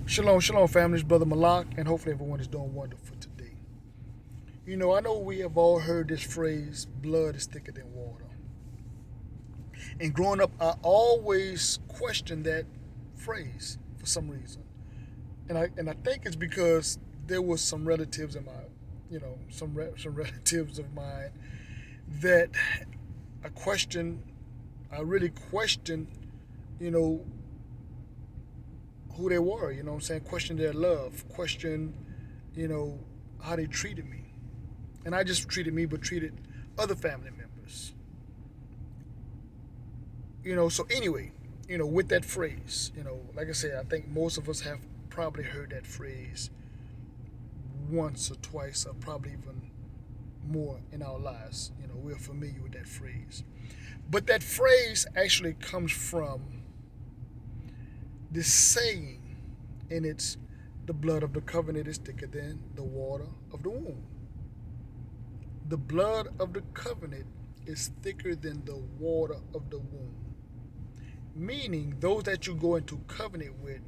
Shalom, shalom, families, Brother Malak, and hopefully everyone is doing wonderful today. I know we have all heard this phrase, blood is thicker than water. And growing up, I always questioned that phrase for some reason. And I think it's because there was some relatives in my, some relatives of mine that I questioned, I really questioned, you know, who they were, you know what I'm saying? Question their love, question, you know, how they treated me. And not just treated me, but treated other family members. So anyway, with that phrase, like I said, I think most of us have probably heard that phrase once or twice, or probably even more in our lives. We're familiar with that phrase. But that phrase actually comes from this saying, and it's the blood of the covenant is thicker than the water of the womb. The blood of the covenant is thicker than the water of the womb. Meaning, those that you go into covenant with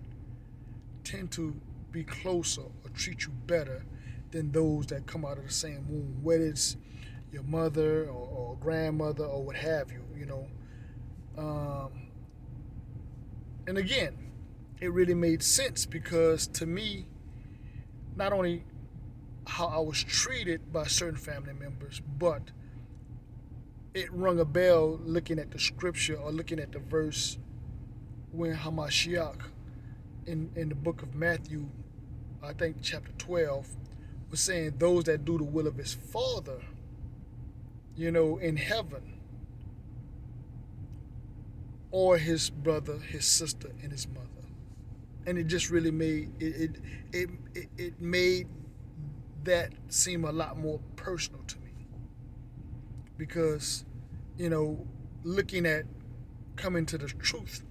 tend to be closer or treat you better than those that come out of the same womb, whether it's your mother or grandmother or what have you. And again, it really made sense because to me, not only how I was treated by certain family members, but it rung a bell looking at the scripture or looking at the verse when Hamashiach in the book of Matthew, I think chapter 12, was saying those that do the will of his Father, in heaven, or his brother, his sister, and his mother. And it just really made it made that seem a lot more personal to me because, looking at coming to the truth,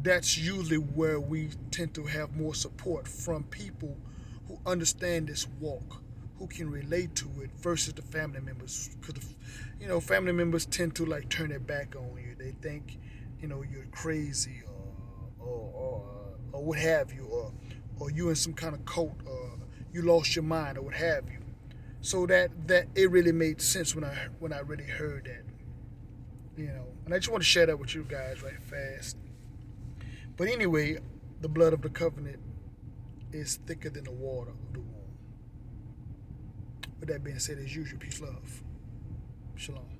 that's usually where we tend to have more support from people who understand this walk, who can relate to it versus the family members. Because, family members tend to like turn their back on you. They think, you're crazy or what have you, or you in some kind of cult, or you lost your mind, or what have you. So that it really made sense when I really heard that. And I just want to share that with you guys right fast. But anyway, the blood of the covenant is thicker than the water of the womb. With that being said, as usual, peace, love. Shalom.